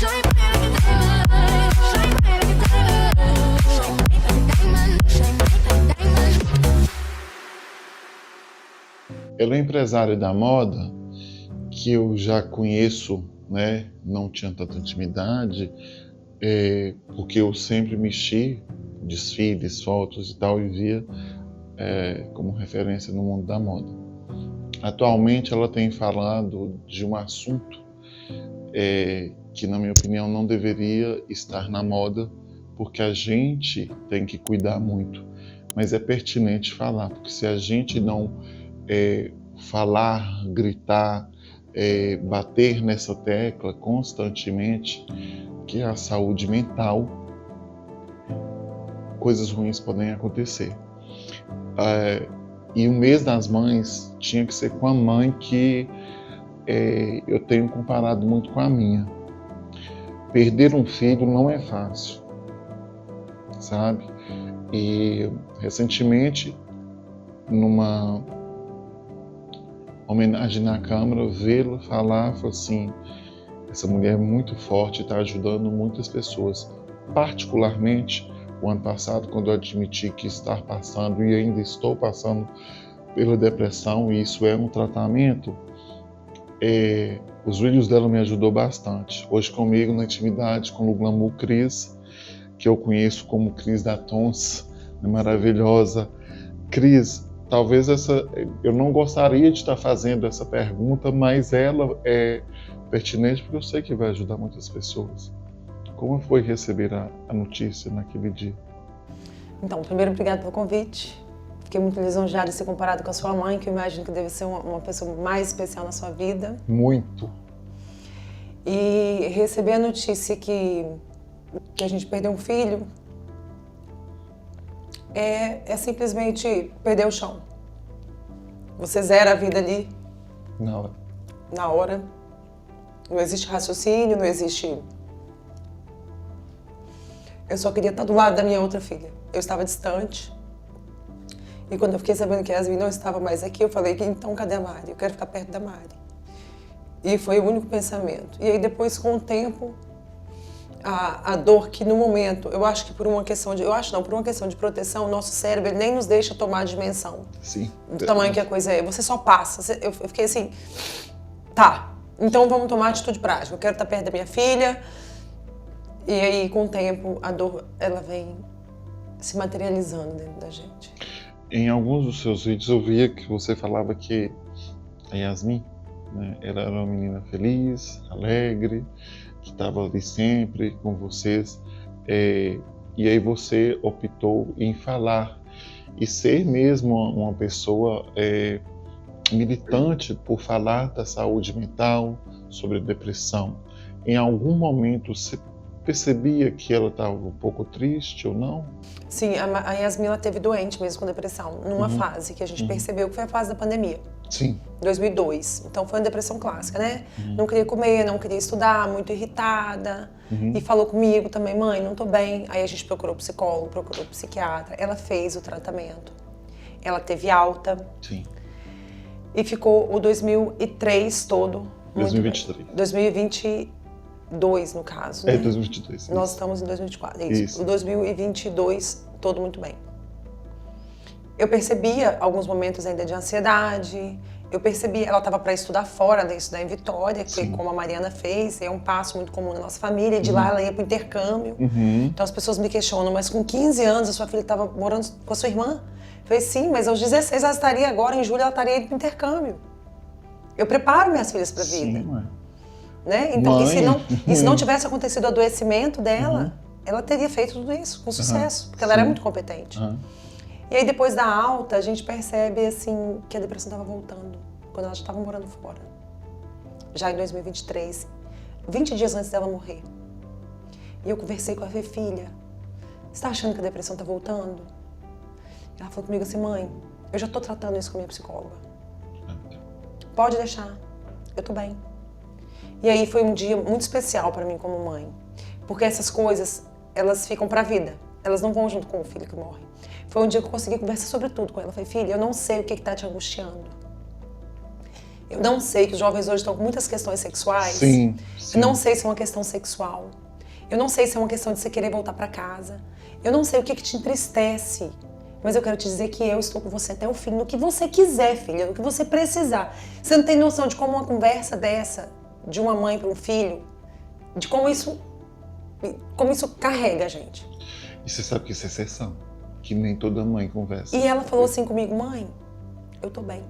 Shine bright like a diamond. Shine bright like a diamond. Shine bright like a diamond. Shine bright like a diamond. Ela é empresária da moda que eu já conheço, né? Não tinha tanta intimidade, porque eu sempre mexi desfiles, fotos e tal, e via como referência no mundo da moda. Atualmente ela tem falado de um assunto que, na minha opinião, não deveria estar na moda, porque a gente tem que cuidar muito. Mas é pertinente falar, porque se a gente não falar, gritar, bater nessa tecla constantemente, que é a saúde mental, coisas ruins podem acontecer. E o mês das mães tinha que ser com a mãe que eu tenho comparado muito com a minha. Perder um filho não é fácil, sabe? E recentemente, numa homenagem na Câmara, vê-lo falar, falou assim, essa mulher é muito forte e está ajudando muitas pessoas. Particularmente, o ano passado, quando eu admiti que estar passando e ainda estou passando pela depressão, e isso é um tratamento, os vídeos dela me ajudou bastante. Hoje comigo, na intimidade, com o Glamour Cris, que eu conheço como Cris da Tons, maravilhosa. Cris, talvez eu não gostaria de estar fazendo essa pergunta, mas ela é pertinente porque eu sei que vai ajudar muitas pessoas. Como foi receber a notícia naquele dia? Então, primeiro, obrigada pelo convite. Fiquei muito lisonjeada de ser comparado com a sua mãe, que eu imagino que deve ser uma pessoa mais especial na sua vida. Muito. E receber a notícia que a gente perdeu um filho é simplesmente perder o chão. Você zera a vida ali. Na hora. Na hora. Não existe raciocínio, não existe... Eu só queria estar do lado da minha outra filha. Eu estava distante. E quando eu fiquei sabendo que a Yasmin não estava mais aqui, eu falei que então cadê a Mari? Eu quero ficar perto da Mari. E foi o único pensamento. E aí depois, com o tempo, a dor que no momento, eu acho que por uma questão de proteção, o nosso cérebro ele nem nos deixa tomar a dimensão. Sim. Do tamanho que a coisa é. Você só passa. Eu fiquei assim, tá, então vamos tomar atitude prática. Eu quero estar perto da minha filha. E aí, com o tempo, a dor, ela vem se materializando dentro da gente. Em alguns dos seus vídeos eu via que você falava que a Yasmin, né, ela era uma menina feliz, alegre, que estava ali sempre com vocês. E aí você optou em falar e ser mesmo uma pessoa militante por falar da saúde mental, sobre depressão. Em algum momento você percebia que ela estava um pouco triste ou não? Sim, a Yasmin ela teve doente mesmo com depressão, numa fase que a gente percebeu que foi a fase da pandemia. Sim. 2002. Então foi uma depressão clássica, né? Não queria comer, não queria estudar, muito irritada. E falou comigo também, mãe, não tô bem. Aí a gente procurou psicólogo, procurou psiquiatra. Ela fez o tratamento. Ela teve alta. Sim. E ficou o 2003 todo. 2023. 2022, no caso, né? 2022. Nós estamos em 2024, isso. O 2022, todo muito bem. Eu percebia alguns momentos ainda de ansiedade, eu percebia, ela estava para estudar fora, ela ia estudar em Vitória, que foi como a Mariana fez, é um passo muito comum na nossa família, e de lá ela ia para o intercâmbio. Então as pessoas me questionam, mas com 15 anos a sua filha estava morando com a sua irmã? Eu falei, sim, mas aos 16 ela estaria agora, em julho ela estaria indo para o intercâmbio. Eu preparo minhas filhas para a vida. Sim, mãe. Né? Então, e se não tivesse acontecido o adoecimento dela, ela teria feito tudo isso com sucesso, porque ela era muito competente. E aí, depois da alta, a gente percebe assim, que a depressão estava voltando, quando ela já estava morando fora. Já em 2023, 20 dias antes dela morrer. E eu conversei com a Fê, filha, você está achando que a depressão está voltando? Ela falou comigo assim, mãe, eu já estou tratando isso com a minha psicóloga. Pode deixar, eu tô bem. E aí foi um dia muito especial para mim como mãe, porque essas coisas, elas ficam para a vida, elas não vão junto com o filho que morre. Foi um dia que eu consegui conversar sobre tudo com ela. Eu falei, filha, eu não sei o que está te angustiando. Eu não sei que os jovens hoje estão com muitas questões sexuais. Sim. Eu não sei se é uma questão sexual. Eu não sei se é uma questão de você querer voltar para casa. Eu não sei o que te entristece. Mas eu quero te dizer que eu estou com você até o fim, no que você quiser, filha, no que você precisar. Você não tem noção de como uma conversa dessa, de uma mãe para um filho, de como isso carrega a gente. E você sabe que isso é exceção, que nem toda mãe conversa. E ela falou assim comigo, mãe, eu tô bem.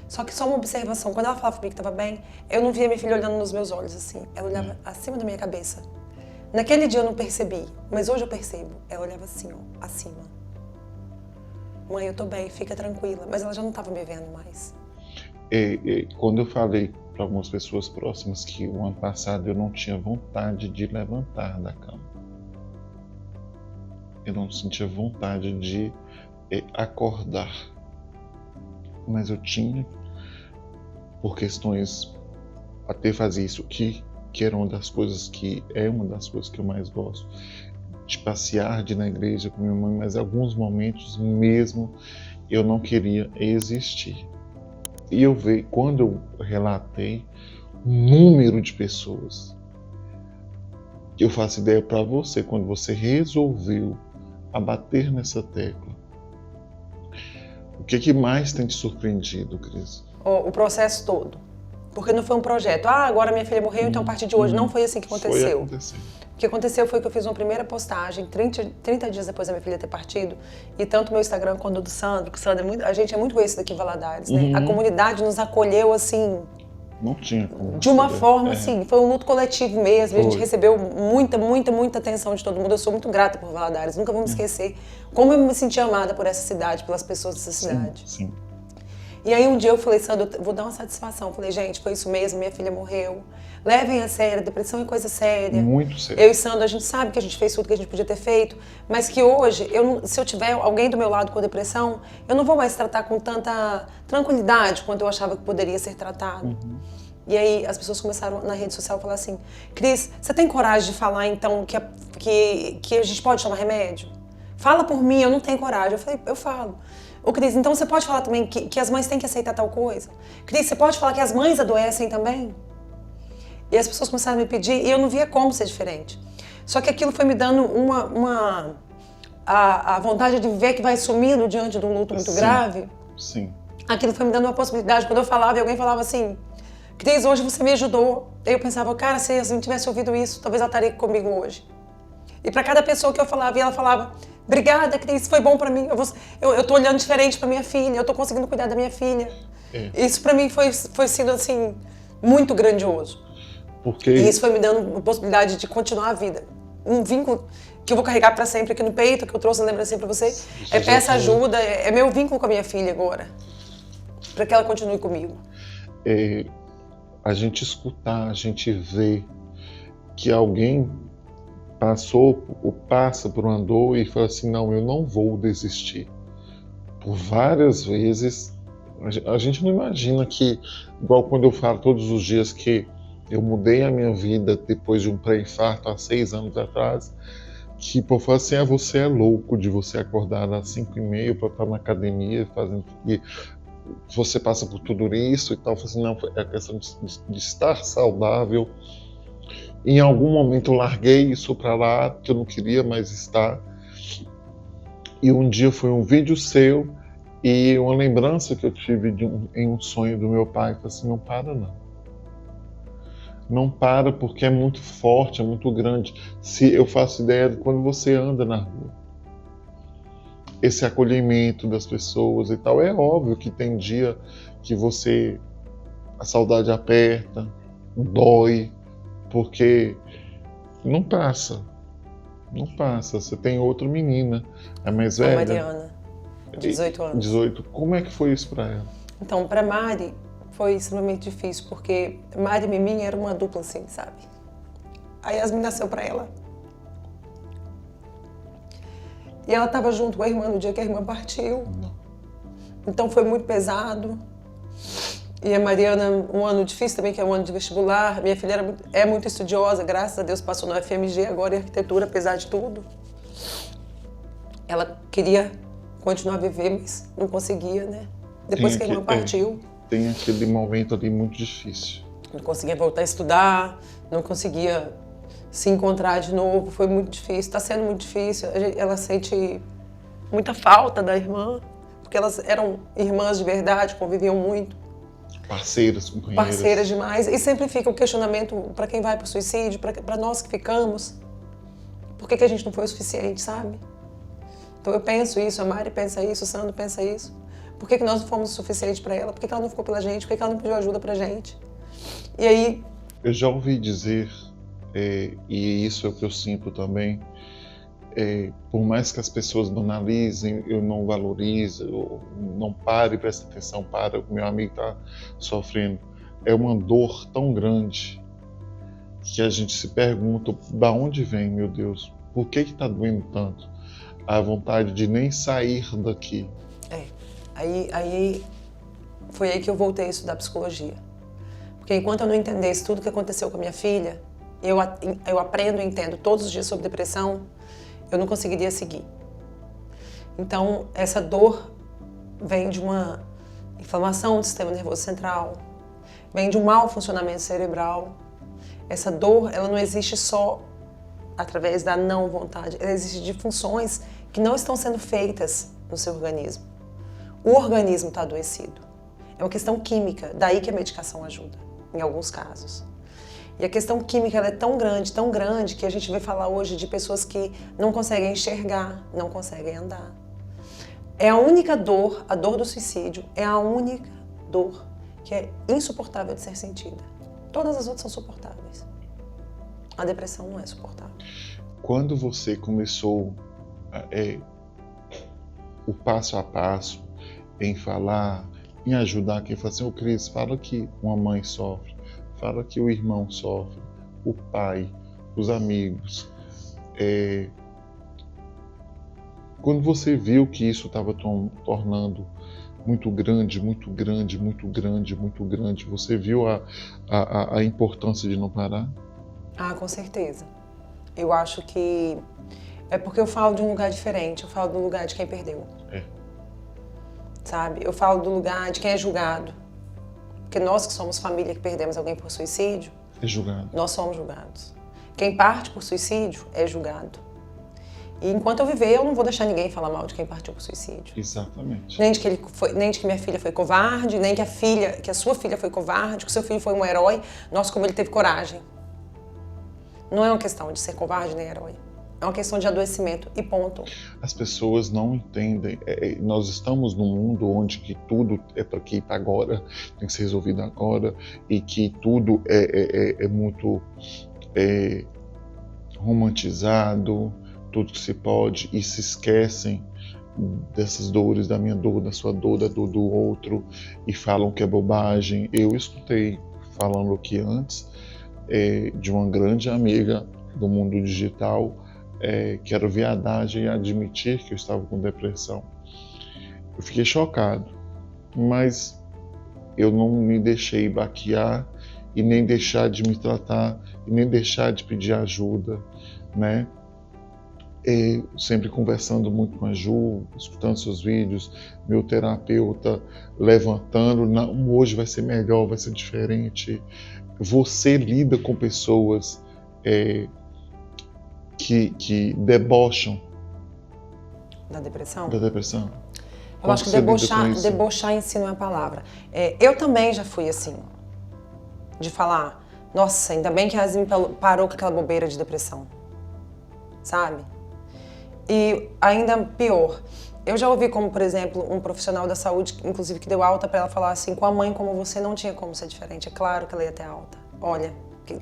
Só que só uma observação, quando ela falava comigo que estava bem, eu não via minha filha olhando nos meus olhos assim, ela olhava acima da minha cabeça. Naquele dia eu não percebi, mas hoje eu percebo. Ela olhava assim, ó, acima. Mãe, eu tô bem, fica tranquila. Mas ela já não estava me vendo mais. Quando eu falei para algumas pessoas próximas que o ano passado eu não tinha vontade de levantar da cama. Eu não sentia vontade de acordar. Mas eu tinha, por questões, até fazer isso que era uma das coisas que eu mais gosto. De passear, de ir na igreja com minha mãe, mas em alguns momentos mesmo eu não queria existir. E eu vejo, quando eu relatei o número de pessoas, eu faço ideia para você, quando você resolveu abater nessa tecla, o que mais tem te surpreendido, Cris? O processo todo. Porque não foi um projeto, agora minha filha morreu, então a partir de hoje. Não foi assim que aconteceu. O que aconteceu foi que eu fiz uma primeira postagem 30 dias depois da minha filha ter partido, e tanto o meu Instagram quanto o do Sandro, que o Sandro a gente é muito conhecido aqui em Valadares, né? A comunidade nos acolheu assim, não tinha como de uma forma assim, foi um luto coletivo mesmo, a gente Foi. recebeu muita atenção de todo mundo. Eu sou muito grata por Valadares, nunca vou me esquecer como eu me senti amada por essa cidade, pelas pessoas dessa cidade. Sim. E aí um dia eu falei, Sandro, eu vou dar uma satisfação. Eu falei, gente, foi isso mesmo, minha filha morreu. Levem a sério, depressão é coisa séria. Muito sério. Eu e Sandro, a gente sabe que a gente fez tudo que a gente podia ter feito, mas que hoje, se eu tiver alguém do meu lado com depressão, eu não vou mais tratar com tanta tranquilidade quanto eu achava que poderia ser tratado. E aí as pessoas começaram na rede social a falar assim, Cris, você tem coragem de falar então que a gente pode tomar remédio? Fala por mim, eu não tenho coragem. Eu falei, eu falo. Ô Cris, então você pode falar também que as mães têm que aceitar tal coisa? Cris, você pode falar que as mães adoecem também? E as pessoas começaram a me pedir e eu não via como ser diferente. Só que aquilo foi me dando a vontade de ver que vai sumindo diante de um luto muito grave. Sim. Aquilo foi me dando uma possibilidade. Quando eu falava e alguém falava assim, Cris, hoje você me ajudou. Eu pensava, cara, se a gente tivesse ouvido isso, talvez ela estaria comigo hoje. E para cada pessoa que eu falava, e ela falava, obrigada, Cris, foi bom para mim. Eu tô olhando diferente para minha filha, eu tô conseguindo cuidar da minha filha. Isso para mim foi sido assim muito grandioso. Porque... E isso foi me dando a possibilidade de continuar a vida. Um vínculo que eu vou carregar para sempre aqui no peito, que eu trouxe a lembrança para você. Peça ajuda, é meu vínculo com a minha filha agora. Para que ela continue comigo. A gente escutar, a gente ver que alguém passou ou passa por uma dor e fala assim, não, eu não vou desistir. Por várias vezes, a gente não imagina que, igual quando eu falo todos os dias que eu mudei a minha vida depois de um pré-infarto há 6 anos atrás, que por falar assim, você é louco de você acordar às 5h30 para estar na academia fazendo... E você passa por tudo isso e tal. Eu falei assim, não, é a questão de estar saudável. Em algum momento eu larguei isso para lá, que eu não queria mais estar. E um dia foi um vídeo seu e uma lembrança que eu tive em um sonho do meu pai. Eu falei assim, não para não. Não para porque é muito forte, é muito grande. Se eu faço ideia de quando você anda na rua. Esse acolhimento das pessoas e tal. É óbvio que tem dia que a saudade aperta, dói, porque não passa. Não passa. Você tem outra menina, a mais velha. A Mariana, 18 anos. 18. Como é que foi isso para ela? Então, para Mari, foi extremamente difícil, porque Mari e Miminha era uma dupla assim, sabe? A Yasmin nasceu para ela. E ela estava junto com a irmã no dia que a irmã partiu. Então foi muito pesado. E a Mariana, um ano difícil também, que é um ano de vestibular. Minha filha é muito estudiosa, graças a Deus passou no FMG agora em arquitetura, apesar de tudo. Ela queria continuar a viver, mas não conseguia, né? Depois que a irmã partiu. tem aquele momento ali muito difícil. Não conseguia voltar a estudar, não conseguia se encontrar de novo, foi muito difícil, está sendo muito difícil. Ela sente muita falta da irmã, porque elas eram irmãs de verdade, conviviam muito. Parceiras, companheiras. Parceiras demais. E sempre fica o questionamento para quem vai para o suicídio, para nós que ficamos. Por que a gente não foi o suficiente, sabe? Então eu penso isso, a Mari pensa isso, o Sandro pensa isso. Por que nós não fomos o suficiente para ela? Por que ela não ficou pela gente? Por que ela não pediu ajuda pra gente? E aí... Eu já ouvi dizer, e isso é o que eu sinto também, por mais que as pessoas banalizem, eu não valorizo, eu não pare e preste atenção para o que meu amigo está sofrendo. É uma dor tão grande que a gente se pergunta, da onde vem, meu Deus? Por que está doendo tanto? A vontade de nem sair daqui. Aí foi aí que eu voltei a estudar psicologia. Porque enquanto eu não entendesse tudo o que aconteceu com a minha filha, eu aprendo e entendo todos os dias sobre depressão, eu não conseguiria seguir. Então, essa dor vem de uma inflamação do sistema nervoso central, vem de um mau funcionamento cerebral. Essa dor, ela não existe só através da não vontade, ela existe de funções que não estão sendo feitas no seu organismo. O organismo está adoecido. É uma questão química, daí que a medicação ajuda, em alguns casos. E a questão química ela é tão grande, que a gente vai falar hoje de pessoas que não conseguem enxergar, não conseguem andar. É a única dor, a dor do suicídio, é a única dor que é insuportável de ser sentida. Todas as outras são suportáveis. A depressão não é suportável. Quando você começou o passo a passo em falar, em ajudar quem fala assim, ô Cris, fala que uma mãe sofre, fala que o irmão sofre, o pai, os amigos. Quando você viu que isso estava tornando muito grande, você viu a importância de não parar? Ah, com certeza. Eu acho que é porque eu falo de um lugar diferente, eu falo do lugar de quem perdeu. Sabe? Eu falo do lugar de quem é julgado. Porque nós que somos família que perdemos alguém por suicídio, é julgado. Nós somos julgados. Quem parte por suicídio é julgado. E enquanto eu viver, eu não vou deixar ninguém falar mal de quem partiu por suicídio. Exatamente. Nem de que minha filha foi covarde, nem que a sua filha foi covarde, que o seu filho foi um herói. Nossa, como ele teve coragem. Não é uma questão de ser covarde nem herói. É uma questão de adoecimento e ponto. As pessoas não entendem. Nós estamos num mundo onde que tudo é para aqui, para agora, tem que ser resolvido agora, e que tudo é muito romantizado, tudo que se pode, e se esquecem dessas dores, da minha dor, da sua dor, da dor do outro, e falam que é bobagem. Eu escutei falando aqui antes de uma grande amiga do mundo digital, que era viadagem admitir que eu estava com depressão. Eu fiquei chocado, mas eu não me deixei baquear e nem deixar de me tratar e nem deixar de pedir ajuda, né? Sempre conversando muito com a Ju, escutando seus vídeos, meu terapeuta levantando, não, hoje vai ser melhor, vai ser diferente. Você lida com pessoas que debocham Da depressão? da depressão. Eu acho que debochar em si não é a palavra. Eu também já fui assim, de falar, nossa, ainda bem que a Yasmin parou com aquela bobeira de depressão, sabe? E ainda pior, eu já ouvi como, por exemplo, um profissional da saúde, inclusive que deu alta para ela falar assim, com a mãe como você não tinha como ser diferente, é claro que ela ia ter alta. Olha,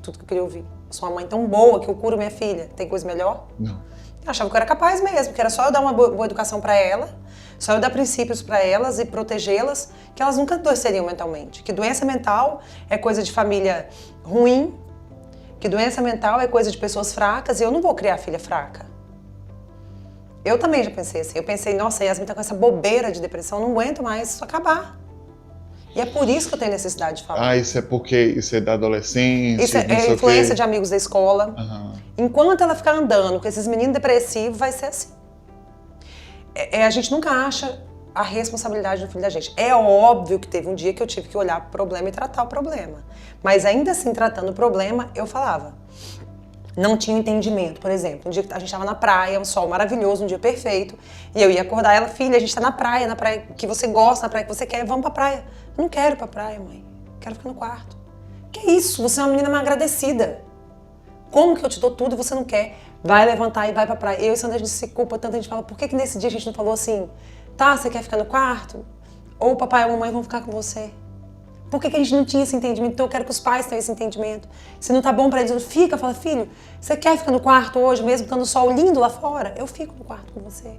tudo que eu queria ouvir. Sou uma mãe tão boa que eu curo minha filha, tem coisa melhor? Não. Eu achava que eu era capaz mesmo, que era só eu dar uma boa educação para ela, só eu dar princípios para elas e protegê-las, que elas nunca adoeceriam mentalmente. Que doença mental é coisa de família ruim, que doença mental é coisa de pessoas fracas, e eu não vou criar filha fraca. Eu também já pensei assim, eu pensei, nossa, a Yasmin tá com essa bobeira de depressão, não aguento mais isso acabar. E é por isso que eu tenho necessidade de falar. Isso é porque isso é da adolescência. Isso é influência de amigos da escola. Uhum. Enquanto ela ficar andando com esses meninos depressivos, vai ser assim. A gente nunca acha a responsabilidade do filho da gente. É óbvio que teve um dia que eu tive que olhar pro problema e tratar o problema. Mas ainda assim, tratando o problema, eu falava. Não tinha entendimento, por exemplo. Um dia que a gente estava na praia, um sol maravilhoso, um dia perfeito, e eu ia acordar ela, filha, a gente tá na praia que você gosta, na praia que você quer, vamos pra praia. Eu não quero ir pra praia, mãe. Quero ficar no quarto. Que isso? Você é uma menina mal agradecida. Como que eu te dou tudo e você não quer? Vai levantar e vai pra praia. Eu e Sandra, a gente se culpa tanto, a gente fala, por que nesse dia a gente não falou assim, tá, você quer ficar no quarto? Ou o papai ou a mamãe vão ficar com você? Por que a gente não tinha esse entendimento? Então eu quero que os pais tenham esse entendimento. Se não tá bom pra eles, fica, fala, filho, você quer ficar no quarto hoje, mesmo estando o sol lindo lá fora? Eu fico no quarto com você.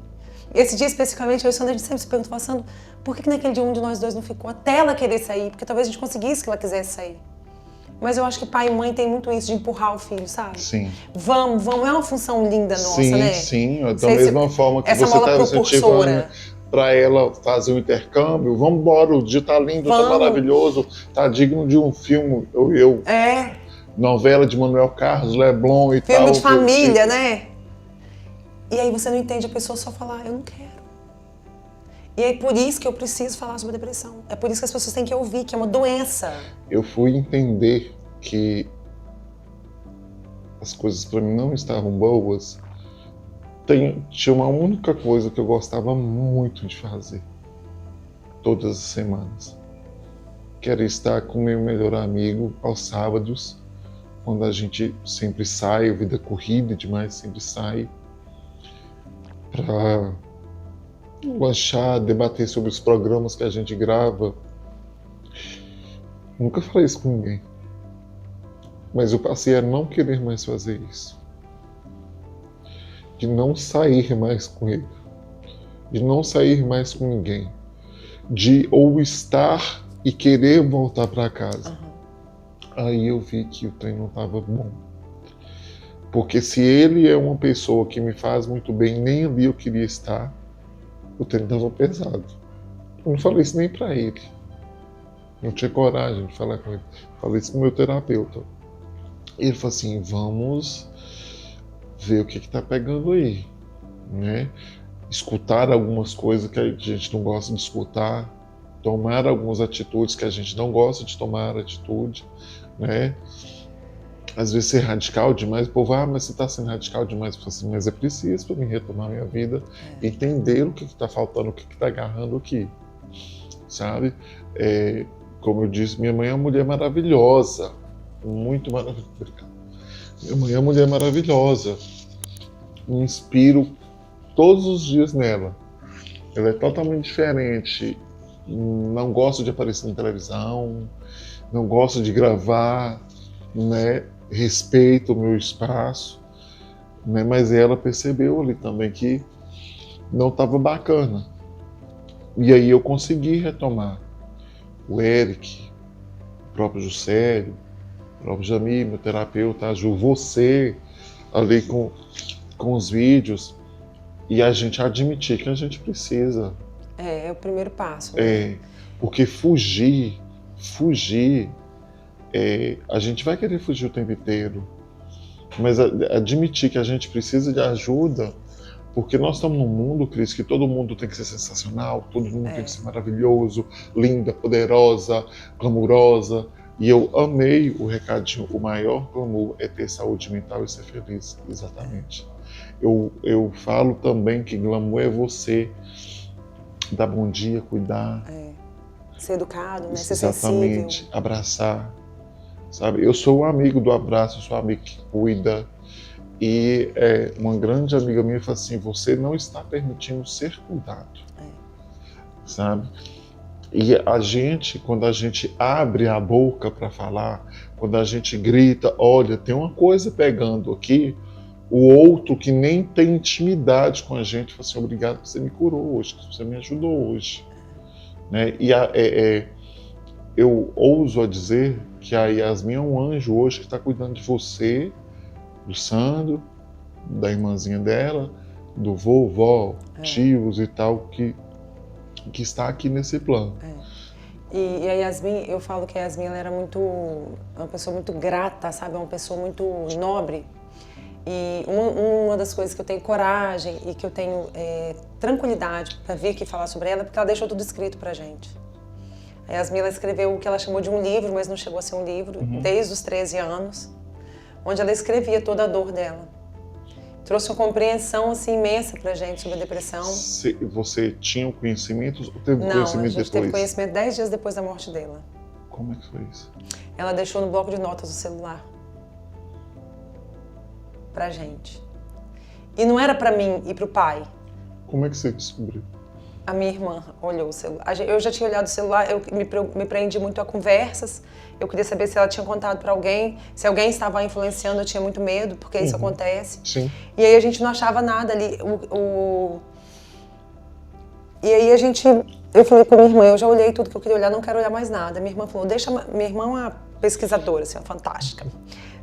Esse dia especificamente, eu e Sandra, a gente sempre se pergunta, passando, por que naquele dia um de nós dois não ficou até ela querer sair? Porque talvez a gente conseguisse que ela quisesse sair. Mas eu acho que pai e mãe tem muito isso de empurrar o filho, sabe? Sim. Vamos, é uma função linda nossa, sim, né? Sim, da mesma forma que você está incentivando para ela fazer um intercâmbio, vamos embora, o dia tá lindo, tá maravilhoso, tá digno de um filme, novela de Manuel Carlos, Leblon e tal. Filme de família, né? E aí você não entende, a pessoa só falar, eu não quero. E é por isso que eu preciso falar sobre depressão. É por isso que as pessoas têm que ouvir, que é uma doença. Eu fui entender que as coisas para mim não estavam boas. Tinha uma única coisa que eu gostava muito de fazer, todas as semanas, que era estar com meu melhor amigo aos sábados, quando a gente sempre sai, a vida corrida demais, sempre sai, para lanchar, debater sobre os programas que a gente grava. Nunca falei isso com ninguém, mas eu passei a não querer mais fazer isso. De não sair mais com ele, de não sair mais com ninguém, de ou estar e querer voltar para casa. Aí eu vi que o trem não estava bom. Porque se ele é uma pessoa que me faz muito bem, nem ali eu queria estar, o trem estava pesado. Eu não falei isso nem para ele. Não tinha coragem de falar com ele. Falei isso pro meu terapeuta. Ele falou assim, vamos ver o que está pegando aí, né? Escutar algumas coisas que a gente não gosta de escutar, tomar algumas atitudes que a gente não gosta de tomar atitude, né? Às vezes ser radical demais, o povo, mas você está sendo radical demais, eu falo assim, mas é preciso para mim retomar minha vida, entender o que está faltando, o que está agarrando aqui, sabe? Como eu disse, minha mãe é uma mulher maravilhosa, muito maravilhosa. Minha mãe é uma mulher maravilhosa. Me inspiro todos os dias nela. Ela é totalmente diferente. Não gosto de aparecer na televisão, não gosto de gravar, né? Respeito o meu espaço, né? Mas ela percebeu ali também que não estava bacana. E aí eu consegui retomar. O Eric, o próprio Juscelio, o próprio Jamil, meu terapeuta, a Ju, você ali com os vídeos, e a gente admitir que a gente precisa. É o primeiro passo. Né? Porque fugir, a gente vai querer fugir o tempo inteiro, mas admitir que a gente precisa de ajuda, porque nós estamos num mundo, Cris, que todo mundo tem que ser sensacional, todo mundo tem que ser maravilhoso, linda, poderosa, glamurosa. E eu amei o recadinho, o maior glamour é ter saúde mental e ser feliz, exatamente. Eu falo também que glamour é você dar bom dia, cuidar. Ser educado, né? Ser exatamente, sensível. Abraçar, sabe? Eu sou um amigo do abraço, eu sou um amigo que cuida. E uma grande amiga minha falou assim, você não está permitindo ser cuidado, sabe? E a gente, quando a gente abre a boca para falar, quando a gente grita, olha, tem uma coisa pegando aqui, o outro que nem tem intimidade com a gente fala assim, obrigado que você me curou hoje, que você me ajudou hoje. Né? E eu ouso a dizer que a Yasmin é um anjo hoje que está cuidando de você, do Sandro, da irmãzinha dela, do vovó, tios e tal, que está aqui nesse plano. E a Yasmin, eu falo que a Yasmin ela era uma pessoa muito grata, sabe? Uma pessoa muito nobre. E uma das coisas que eu tenho coragem e que eu tenho tranquilidade para vir aqui falar sobre ela, porque ela deixou tudo escrito pra gente. A Yasmin, ela escreveu o que ela chamou de um livro, mas não chegou a ser um livro, desde os 13 anos, onde ela escrevia toda a dor dela. Trouxe uma compreensão assim, imensa pra gente sobre a depressão. Você tinha o conhecimento ou teve Não, conhecimento a gente depois? teve conhecimento 10 dias depois da morte dela. Como é que foi isso? Ela deixou no bloco de notas do celular pra gente. E não era pra mim e pro pai. Como é que você descobriu? A minha irmã olhou o celular. Eu já tinha olhado o celular, eu me prendi muito a conversas. Eu queria saber se ela tinha contado para alguém, se alguém estava influenciando. Eu tinha muito medo, porque isso acontece. Sim. E aí a gente não achava nada ali. E aí eu falei para minha irmã, eu já olhei tudo que eu queria olhar, não quero olhar mais nada. Minha irmã falou, minha irmã é uma pesquisadora, assim, fantástica.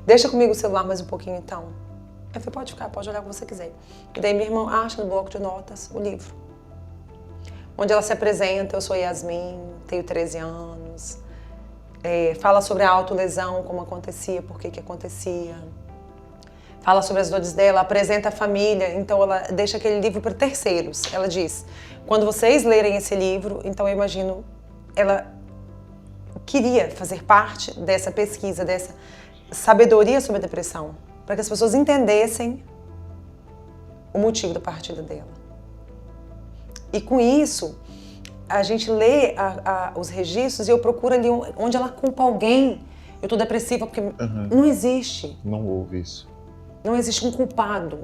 Deixa comigo o celular mais um pouquinho então. Eu falei, pode ficar, pode olhar o que você quiser. E daí minha irmã acha no bloco de notas o livro. Onde ela se apresenta, eu sou Yasmin, tenho 13 anos, fala sobre a autolesão, como acontecia, por que acontecia, fala sobre as dores dela, apresenta a família, então ela deixa aquele livro para terceiros. Ela diz, quando vocês lerem esse livro, então eu imagino, ela queria fazer parte dessa pesquisa, dessa sabedoria sobre a depressão, para que as pessoas entendessem o motivo da partida dela. E com isso, a gente lê os registros e eu procuro ali onde ela culpa alguém. Eu tô depressiva porque não existe. Não houve isso. Não existe um culpado.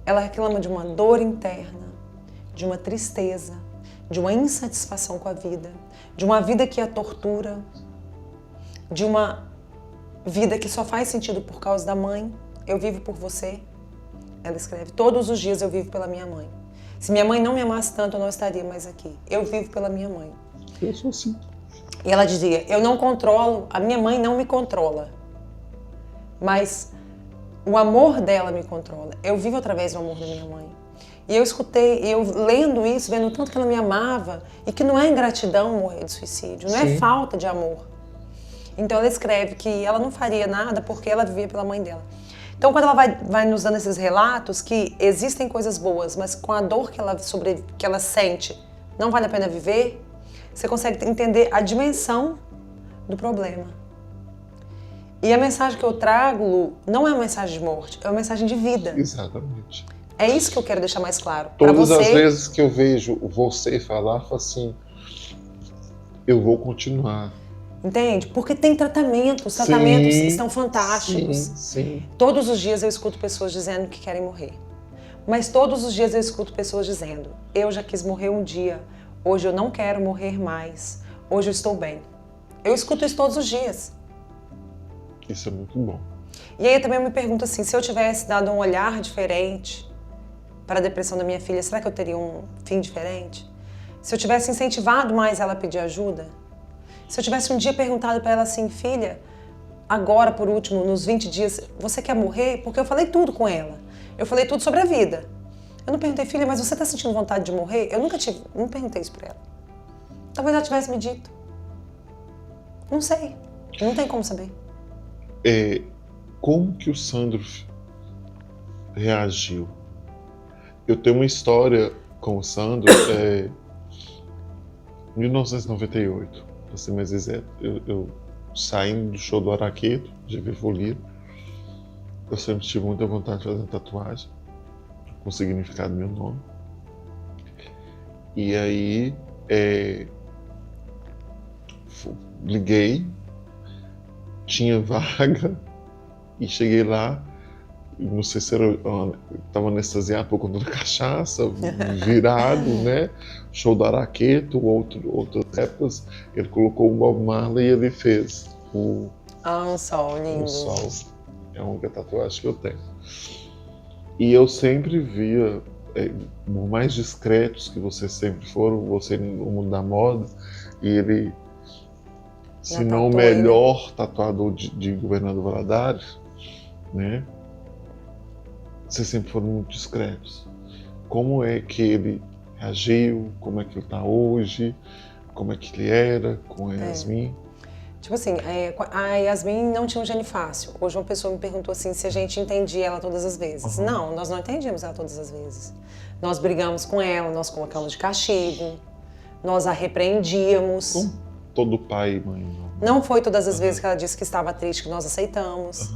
Ela reclama de uma dor interna, de uma tristeza, de uma insatisfação com a vida, de uma vida que a tortura, de uma vida que só faz sentido por causa da mãe. Eu vivo por você. Ela escreve, todos os dias eu vivo pela minha mãe. Se minha mãe não me amasse tanto, eu não estaria mais aqui. Eu vivo pela minha mãe. Eu sou assim. E ela dizia, eu não controlo, a minha mãe não me controla. Mas o amor dela me controla. Eu vivo através do amor da minha mãe. E eu escutei, eu lendo isso, vendo o tanto que ela me amava, e que não é ingratidão morrer de suicídio, não é falta de amor. Então ela escreve que ela não faria nada porque ela vivia pela mãe dela. Então, quando ela vai nos dando esses relatos que existem coisas boas, mas com a dor que ela sente, não vale a pena viver, você consegue entender a dimensão do problema. E a mensagem que eu trago, Lu, não é uma mensagem de morte, é uma mensagem de vida. Exatamente. É isso que eu quero deixar mais claro. Pra Todas você... as vezes que eu vejo você falar, falo assim, eu vou continuar. Entende? Porque tem tratamento, os tratamentos estão fantásticos. Sim. Todos os dias eu escuto pessoas dizendo que querem morrer. Mas todos os dias eu escuto pessoas dizendo, eu já quis morrer um dia, hoje eu não quero morrer mais, hoje eu estou bem. Eu escuto isso todos os dias. Isso é muito bom. E aí eu também me pergunto assim, se eu tivesse dado um olhar diferente para a depressão da minha filha, será que eu teria um fim diferente? Se eu tivesse incentivado mais ela a pedir ajuda? Se eu tivesse um dia perguntado para ela assim, filha, agora por último, nos 20 dias, você quer morrer? Porque eu falei tudo com ela. Eu falei tudo sobre a vida. Eu não perguntei, filha, mas você está sentindo vontade de morrer? Eu não perguntei isso para ela. Talvez ela tivesse me dito. Não sei. Não tem como saber. Como que o Sandro reagiu? Eu tenho uma história com o Sandro, 1998. Para ser mais exato, eu saindo do show do Araqueto, de Vivoliro, eu sempre tive muita vontade de fazer uma tatuagem com o significado do meu nome. E aí, liguei, tinha vaga e cheguei lá. Não sei se estava anestesiado por conta da cachaça, virado, né? Show do Araqueto, outras épocas. Ele colocou o Bob Marley e ele fez um sol lindo. Um sol. É a única tatuagem que eu tenho. E eu sempre via, por mais discretos que vocês sempre foram, você no mundo da moda, e ele, se não o melhor tatuador de Governador Valadares, né? Vocês sempre foram muito discretos. Como é que ele reagiu? Como é que ele está hoje? Como é que ele era com a Yasmin? Tipo assim, a Yasmin não tinha um gene fácil. Hoje uma pessoa me perguntou assim se a gente entendia ela todas as vezes. Não, nós não entendíamos ela todas as vezes. Nós brigamos com ela, nós colocamos de castigo, nós a repreendíamos. Como todo pai e mãe. Não foi todas as vezes que ela disse que estava triste que nós aceitamos.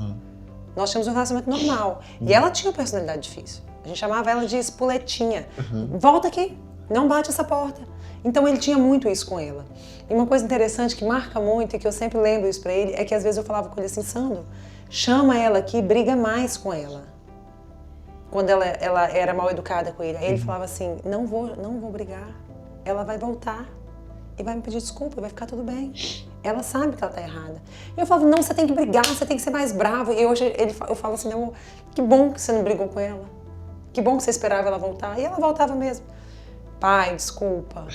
Nós tínhamos um relacionamento normal. E ela tinha uma personalidade difícil. A gente chamava ela de espoletinha. Volta aqui, não bate essa porta. Então ele tinha muito isso com ela. E uma coisa interessante que marca muito e que eu sempre lembro isso pra ele é que às vezes eu falava com ele assim, Sandro, chama ela aqui, briga mais com ela. Quando ela era mal educada com ele. Aí ele falava assim, não vou brigar. Ela vai voltar e vai me pedir desculpa, vai ficar tudo bem. Ela sabe que ela tá errada. E eu falava, não, você tem que brigar, você tem que ser mais bravo. E hoje eu falo assim, não, que bom que você não brigou com ela. Que bom que você esperava ela voltar. E ela voltava mesmo. Pai, desculpa.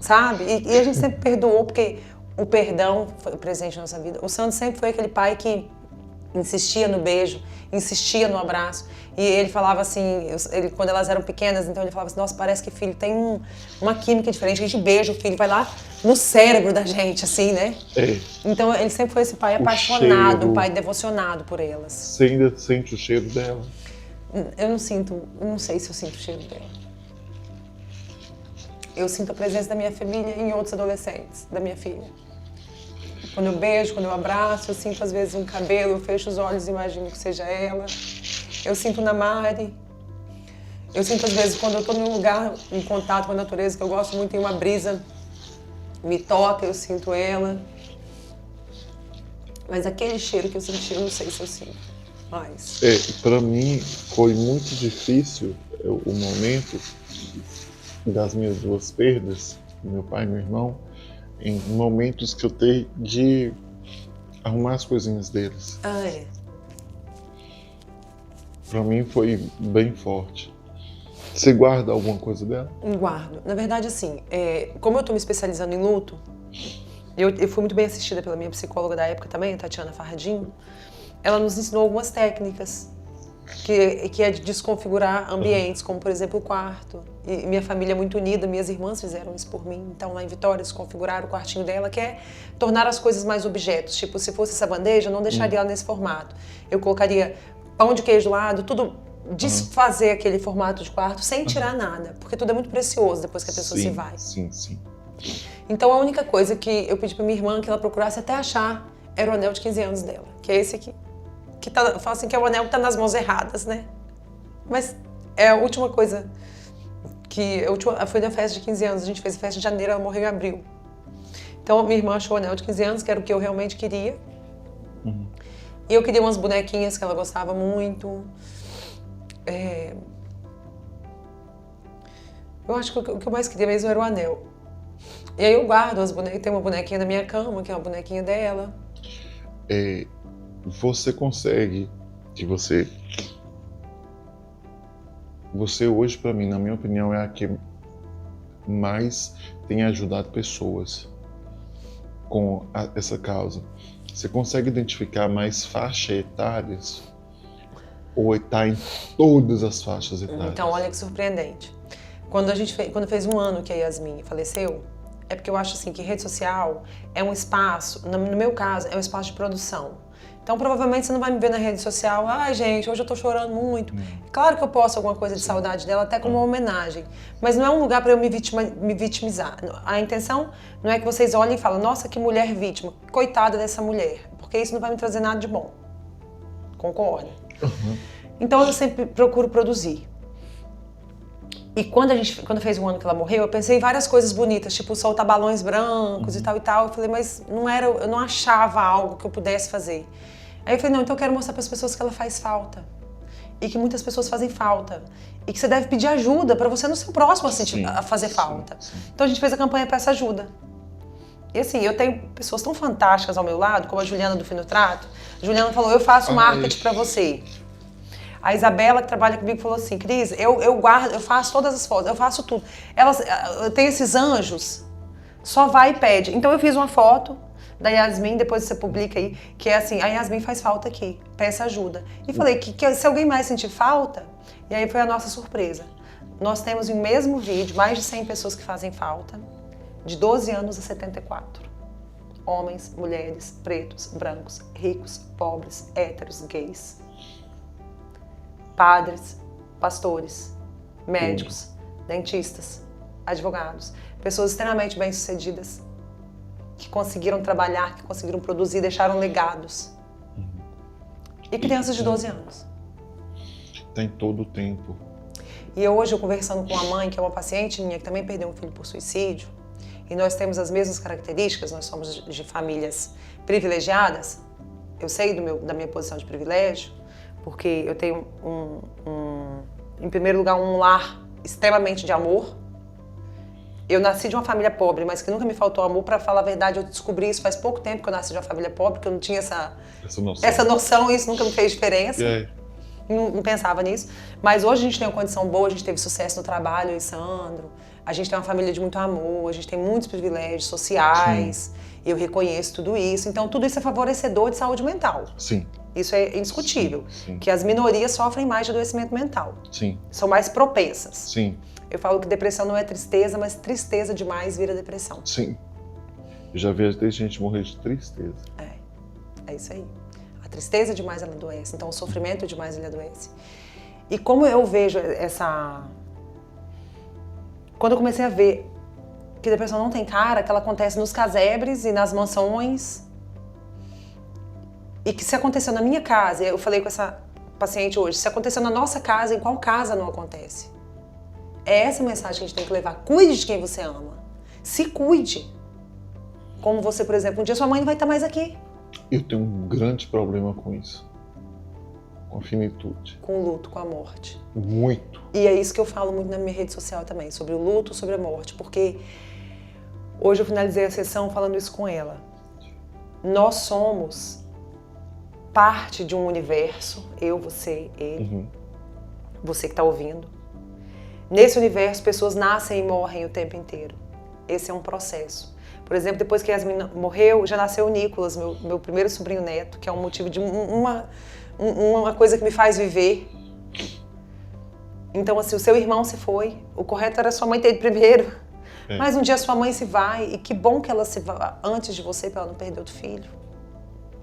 Sabe? E a gente sempre perdoou, porque o perdão foi presente na nossa vida. O Sandro sempre foi aquele pai que insistia no beijo, insistia no abraço. E ele falava assim, quando elas eram pequenas, então ele falava assim, nossa, parece que filho tem uma química diferente, a gente beija o filho, vai lá no cérebro da gente, assim, né? Então ele sempre foi esse pai apaixonado, um pai devocionado por elas. Você ainda sente o cheiro dela? Eu não sei se eu sinto o cheiro dela. Eu sinto a presença da minha família em outros adolescentes, da minha filha. Quando eu beijo, quando eu abraço, eu sinto às vezes um cabelo, eu fecho os olhos e imagino que seja ela. Eu sinto na Mari. Eu sinto às vezes quando eu estou num lugar em contato com a natureza, que eu gosto muito, tem uma brisa, me toca, eu sinto ela. Mas aquele cheiro que eu senti, eu não sei se eu sinto mais. Para mim foi muito difícil o momento das minhas duas perdas, meu pai e meu irmão, em momentos que eu tenho de arrumar as coisinhas deles. Pra mim foi bem forte. Você guarda alguma coisa dela? Guardo. Na verdade, assim, como eu tô me especializando em luto, eu fui muito bem assistida pela minha psicóloga da época também, a Tatiana Farradinho. Ela nos ensinou algumas técnicas que é de desconfigurar ambientes, como por exemplo o quarto. E minha família é muito unida, minhas irmãs fizeram isso por mim. Então lá em Vitória, desconfiguraram o quartinho dela, que é tornar as coisas mais objetos. Tipo, se fosse essa bandeja, eu não deixaria ela nesse formato. Eu colocaria pão de queijo do lado, tudo, desfazer aquele formato de quarto sem tirar nada. Porque tudo é muito precioso depois que a pessoa se vai. Sim, sim. Então a única coisa que eu pedi pra minha irmã que ela procurasse até achar era o anel de 15 anos dela, que é esse aqui. Eu falo assim que é o anel que tá nas mãos erradas, né? Mas é a última coisa que... Foi na festa de 15 anos, a gente fez a festa de janeiro, ela morreu em abril. Então minha irmã achou o anel de 15 anos, que era o que eu realmente queria. E eu queria umas bonequinhas que ela gostava muito. Eu acho que o que eu mais queria mesmo era o anel. E aí eu guardo as bonecas, tem uma bonequinha na minha cama, que é uma bonequinha dela. Você consegue, que você hoje, pra mim, na minha opinião, é a que mais tem ajudado pessoas com essa causa. Você consegue identificar mais faixas etárias? Ou está em todas as faixas etárias? Então, olha que surpreendente. Quando fez um ano que a Yasmin faleceu, é porque eu acho assim que rede social é um espaço, no meu caso, é um espaço de produção. Então, provavelmente você não vai me ver na rede social, ai gente, hoje eu tô chorando muito. Claro que eu posto alguma coisa de saudade dela, até como uma homenagem. Mas não é um lugar para eu me vitimizar. A intenção não é que vocês olhem e falem, nossa, que mulher vítima, coitada dessa mulher. Porque isso não vai me trazer nada de bom. Concorda? Então, eu sempre procuro produzir. E quando fez um ano que ela morreu, eu pensei em várias coisas bonitas, tipo soltar balões brancos e tal. Eu falei, mas eu não achava algo que eu pudesse fazer. Aí eu falei, não, então eu quero mostrar para as pessoas que ela faz falta. E que muitas pessoas fazem falta. E que você deve pedir ajuda para você no seu próximo a fazer falta. Sim. Então a gente fez a campanha Peça Ajuda. E assim, eu tenho pessoas tão fantásticas ao meu lado, como a Juliana do Fino Trato. A Juliana falou, eu faço marketing para você. A Isabela, que trabalha comigo, falou assim, Cris, eu guardo, eu faço todas as fotos, eu faço tudo. Eu tenho esses anjos, só vai e pede. Então eu fiz uma foto da Yasmin, depois você publica aí, que é assim, a Yasmin faz falta aqui, peça ajuda. E falei que se alguém mais sentir falta, e aí foi a nossa surpresa. Nós temos em mesmo vídeo mais de 100 pessoas que fazem falta, de 12 anos a 74. homens, mulheres, pretos, brancos, ricos, pobres, héteros, gays, padres, pastores, médicos, dentistas, advogados, pessoas extremamente bem-sucedidas, que conseguiram trabalhar, que conseguiram produzir, deixaram legados. E crianças de 12 anos. Tem todo o tempo. E hoje eu conversando com uma mãe, que é uma paciente minha, que também perdeu um filho por suicídio, e nós temos as mesmas características, nós somos de famílias privilegiadas. Eu sei da minha posição de privilégio, porque eu tenho em primeiro lugar, um lar extremamente de amor. Eu nasci de uma família pobre, mas que nunca me faltou amor. Para falar a verdade, eu descobri isso faz pouco tempo que eu nasci de uma família pobre, que eu não tinha essa noção, e isso nunca me fez diferença. Não pensava nisso. Mas hoje a gente tem uma condição boa, a gente teve sucesso no trabalho, eu e Sandro. A gente tem uma família de muito amor, a gente tem muitos privilégios sociais. Eu reconheço tudo isso. Então, tudo isso é favorecedor de saúde mental. Sim. Isso é indiscutível. Sim. Que as minorias sofrem mais de adoecimento mental. Sim. São mais propensas. Sim. Eu falo que depressão não é tristeza, mas tristeza demais vira depressão. Sim. Eu já vi até gente morrer de tristeza. É isso aí. A tristeza demais ela adoece, então o sofrimento demais ele adoece. E como eu vejo essa... Quando eu comecei a ver que a depressão não tem cara, que ela acontece nos casebres e nas mansões, e que se aconteceu na minha casa, eu falei com essa paciente hoje, se aconteceu na nossa casa, em qual casa não acontece? É essa mensagem que a gente tem que levar. Cuide de quem você ama. Se cuide. Como você, por exemplo, um dia sua mãe não vai estar mais aqui. Eu tenho um grande problema com isso. Com a finitude. Com o luto, com a morte. Muito. E é isso que eu falo muito na minha rede social também, sobre o luto, sobre a morte. Porque hoje eu finalizei a sessão falando isso com ela. Nós somos parte de um universo, eu, você, ele, você que está ouvindo. Nesse universo, pessoas nascem e morrem o tempo inteiro. Esse é um processo. Por exemplo, depois que Yasmin morreu, já nasceu o Nicolas, meu primeiro sobrinho neto, que é um motivo de uma coisa que me faz viver. Então, assim, o seu irmão se foi, o correto era sua mãe ter ido primeiro. Mas um dia sua mãe se vai, e que bom que ela se vá antes de você, para ela não perder outro filho.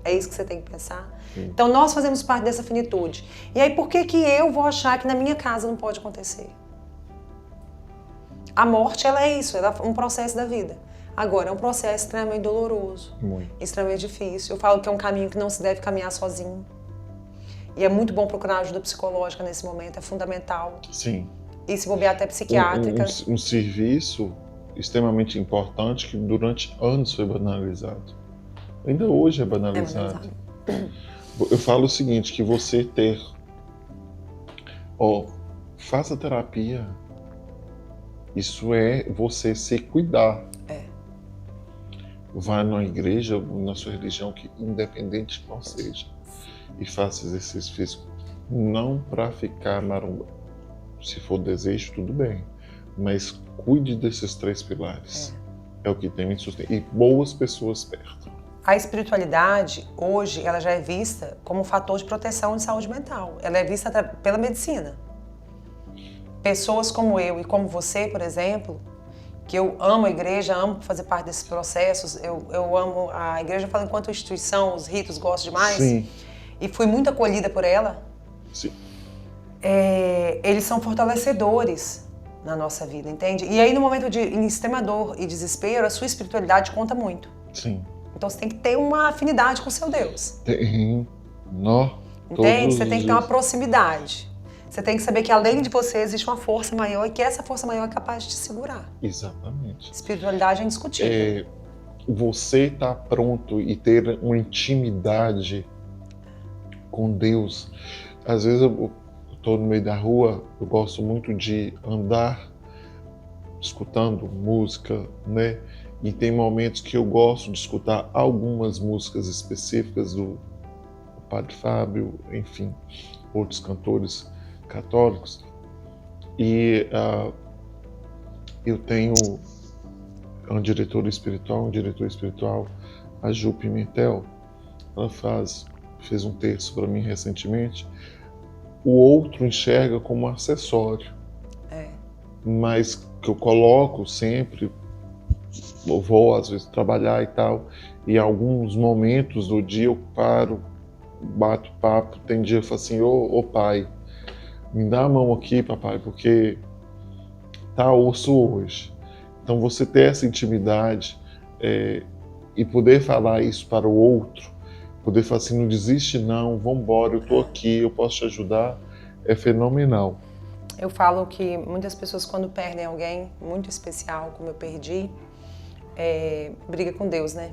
É isso que você tem que pensar. Então, nós fazemos parte dessa finitude. E aí, por que eu vou achar que na minha casa não pode acontecer? A morte, ela é isso, ela é um processo da vida. Agora, é um processo extremamente doloroso, extremamente difícil. Eu falo que é um caminho que não se deve caminhar sozinho. E é muito bom procurar ajuda psicológica nesse momento, é fundamental. Sim. E se bobear até psiquiátrica. Um serviço extremamente importante que durante anos foi banalizado. Ainda hoje é banalizado. Eu falo o seguinte, que você faça terapia. Isso é você se cuidar. Vá na igreja, na sua religião, que independente qual seja, e faça exercício físico. Não para ficar maromba. Se for desejo, tudo bem. Mas cuide desses 3 pilares. É o que tem me sustento. E boas pessoas perto. A espiritualidade, hoje, ela já é vista como um fator de proteção de saúde mental. Ela é vista pela medicina. Pessoas como eu e como você, por exemplo, que eu amo a igreja, amo fazer parte desses processos, eu amo a igreja, eu falo enquanto instituição, os ritos, gosto demais. Sim. E fui muito acolhida por ela. Sim. Eles são fortalecedores na nossa vida, entende? E aí, no momento de extrema dor e desespero, a sua espiritualidade conta muito. Sim. Então, você tem que ter uma afinidade com o seu Deus. Entende? Você tem que ter uma proximidade. Você tem que saber que além de você existe uma força maior e que essa força maior é capaz de te segurar. Exatamente. Espiritualidade é indiscutível. Você estar pronto e ter uma intimidade com Deus. Às vezes eu estou no meio da rua, eu gosto muito de andar escutando música, né? E tem momentos que eu gosto de escutar algumas músicas específicas do Padre Fábio, enfim, outros cantores católicos. E eu tenho um diretor espiritual, a Ju Pimentel. Ela fez um texto para mim recentemente. O outro enxerga como acessório, mas que eu coloco sempre eu vou às vezes trabalhar e tal, e em alguns momentos do dia eu paro, bato papo, tem dia que eu falo assim, ô pai, me dá a mão aqui, papai, porque tá osso hoje. Então você ter essa intimidade e poder falar isso para o outro, poder falar assim, não desiste não, vambora, eu tô aqui, eu posso te ajudar, é fenomenal. Eu falo que muitas pessoas quando perdem alguém muito especial, como eu perdi, briga com Deus, né?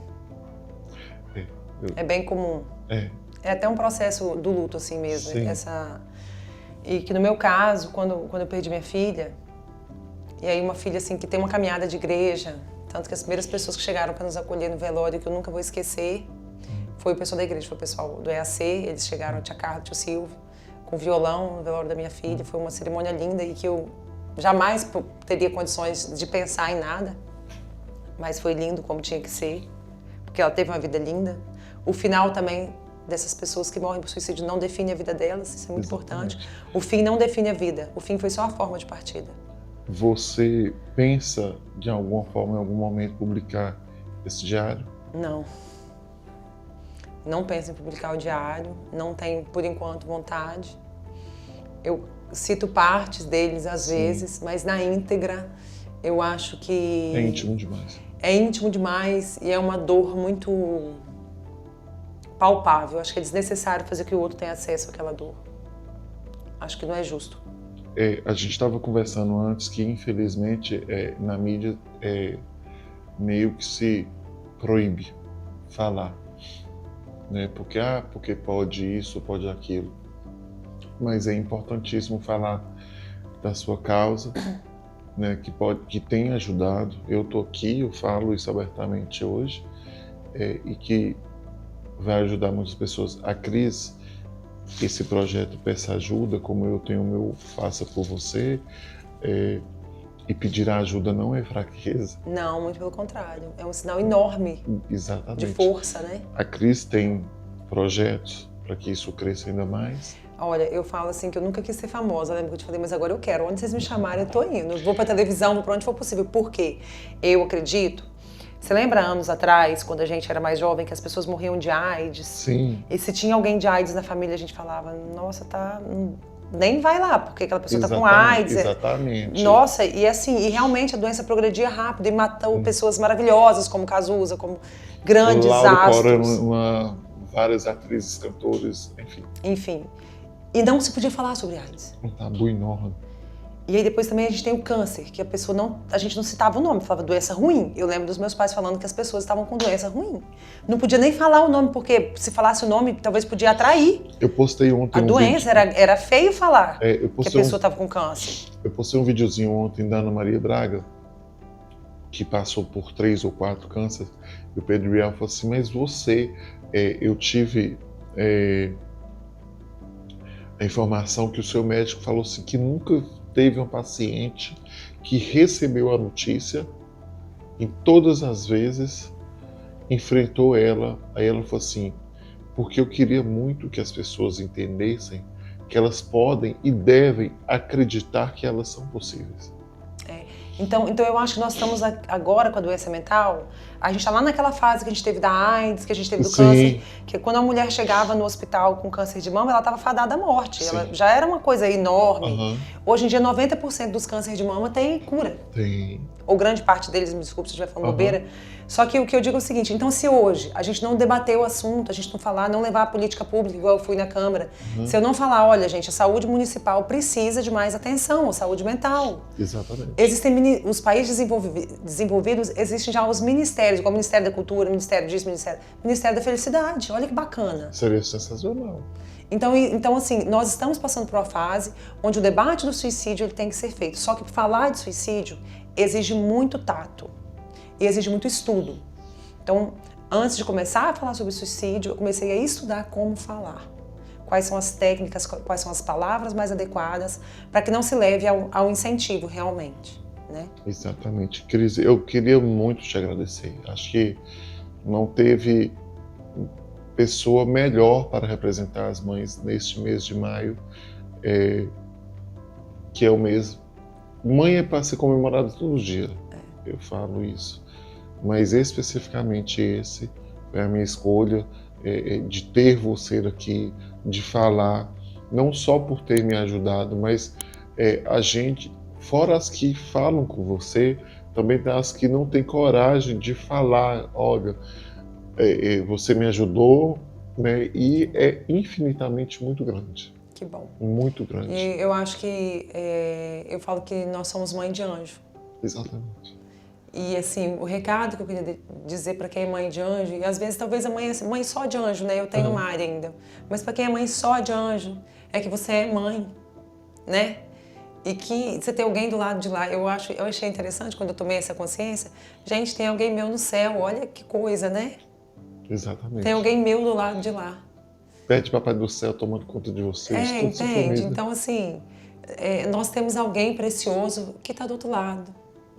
É bem comum. É até um processo do luto assim mesmo. E que no meu caso, quando eu perdi minha filha, e aí uma filha assim que tem uma caminhada de igreja, tanto que as primeiras pessoas que chegaram para nos acolher no velório, que eu nunca vou esquecer, foi o pessoal da igreja, foi o pessoal do EAC, eles chegaram, a tia Carla, o tio Silvio, com violão no velório da minha filha, foi uma cerimônia linda e que eu jamais teria condições de pensar em nada, mas foi lindo como tinha que ser, porque ela teve uma vida linda. O final também dessas pessoas que morrem por suicídio não define a vida delas, isso é muito importante. O fim não define a vida, o fim foi só a forma de partida. Você pensa, de alguma forma, em algum momento, publicar esse diário? Não. Não penso em publicar o diário, não tenho, por enquanto, vontade. Eu cito partes deles, às vezes, mas na íntegra, eu acho que... É íntimo demais. É íntimo demais e é uma dor muito palpável. Acho que é desnecessário fazer que o outro tenha acesso àquela dor. Acho que não é justo. A gente estava conversando antes que, infelizmente, na mídia meio que se proíbe falar, né? Porque pode isso, pode aquilo. Mas é importantíssimo falar da sua causa, né? Que tem ajudado. Eu estou aqui, eu falo isso abertamente hoje, e que vai ajudar muitas pessoas. A Cris, esse projeto Peça Ajuda, como eu tenho o meu Faça Por Você, e pedir ajuda não é fraqueza. Não, muito pelo contrário. É um sinal enorme. Exatamente. De força, né? A Cris tem projetos para que isso cresça ainda mais. Olha, eu falo assim que eu nunca quis ser famosa, lembra que eu te falei, mas agora eu quero. Onde vocês me chamarem, eu tô indo. Eu vou pra televisão, vou pra onde for possível. Por quê? Eu acredito. Você lembra anos atrás, quando a gente era mais jovem, que as pessoas morriam de AIDS? Sim. E se tinha alguém de AIDS na família, a gente falava, nossa, tá... nem vai lá, porque aquela pessoa tá com AIDS. Exatamente. Nossa, e assim, e realmente a doença progredia rápido e matou pessoas maravilhosas, como Cazuza, como grandes astros. Várias atrizes, cantores, enfim. Enfim. E não se podia falar sobre AIDS. Um tabu enorme. E aí depois também a gente tem o câncer, que a gente não citava o nome, falava doença ruim. Eu lembro dos meus pais falando que as pessoas estavam com doença ruim. Não podia nem falar o nome, porque se falasse o nome, talvez podia atrair. Eu postei ontem a doença, era feio falar que a pessoa estava com câncer. Eu postei um videozinho ontem da Ana Maria Braga, que passou por 3 ou 4 cânceres, e o Pedro Bial falou assim, mas você, eu tive a informação que o seu médico falou assim, que nunca teve uma paciente que recebeu a notícia, em todas as vezes, enfrentou ela, aí ela falou assim, porque eu queria muito que as pessoas entendessem que elas podem e devem acreditar que elas são possíveis. Então eu acho que nós estamos agora com a doença mental, a gente está lá naquela fase que a gente teve da AIDS, que a gente teve do câncer, que quando a mulher chegava no hospital com câncer de mama, ela estava fadada à morte, ela já era uma coisa enorme. Hoje em dia 90% dos cânceres de mama tem cura. Tem. Ou grande parte deles, me desculpe se eu estiver falando bobeira. Só que o que eu digo é o seguinte, então se hoje a gente não debater o assunto, a gente não falar, não levar a política pública igual eu fui na Câmara, se eu não falar, olha gente, a saúde municipal precisa de mais atenção, a saúde mental. Exatamente. Existem, os países desenvolvidos, existem já os ministérios, igual o Ministério da Cultura, Ministério disso, Ministério da Felicidade, olha que bacana. Seria sensacional. Então, assim, nós estamos passando por uma fase onde o debate do suicídio ele tem que ser feito. Só que falar de suicídio exige muito tato e exige muito estudo. Então, antes de começar a falar sobre suicídio, eu comecei a estudar como falar. Quais são as técnicas, quais são as palavras mais adequadas para que não se leve ao incentivo realmente, né? Exatamente. Cris, eu queria muito te agradecer. Acho que não teve pessoa melhor para representar as mães neste mês de maio, que é o mês... Mãe é para ser comemorada todo dia, eu falo isso. mas especificamente esse foi a minha escolha de ter você aqui, de falar, não só por ter me ajudado, mas a gente, fora as que falam com você, também tem as que não têm coragem de falar, olha, você me ajudou, né? E é infinitamente muito grande. Que bom. Muito grande. E eu acho que, eu falo que nós somos mãe de anjo. Exatamente. E assim, o recado que eu queria dizer para quem é mãe de anjo, e às vezes talvez a mãe é mãe só de anjo, né? Eu tenho Mari ainda. Mas para quem é mãe só de anjo, é que você é mãe, né? E que você tem alguém do lado de lá. Eu achei interessante quando eu tomei essa consciência. Gente, tem alguém meu no céu, olha que coisa, né? Exatamente. Tem alguém meu do lado de lá. Pede Papai do Céu tomando conta de vocês. Entende? Então, assim, nós temos alguém precioso que está do outro lado,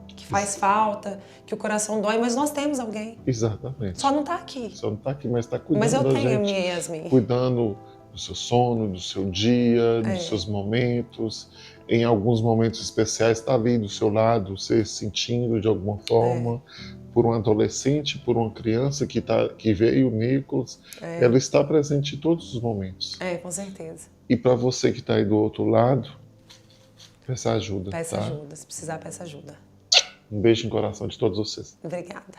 que faz falta, que o coração dói, mas nós temos alguém. Exatamente. Só não está aqui. Só não está aqui, mas está cuidando Mas eu da tenho gente. a minha Yasmin. Cuidando do seu sono, do seu dia, dos seus momentos. Em alguns momentos especiais está ali do seu lado, você sentindo de alguma forma. Por um adolescente, por uma criança que veio, o Nicolas, ela está presente em todos os momentos. Com certeza. E para você que está aí do outro lado, peça ajuda. Peça ajuda, se precisar, peça ajuda. Um beijo no coração de todos vocês. Obrigada.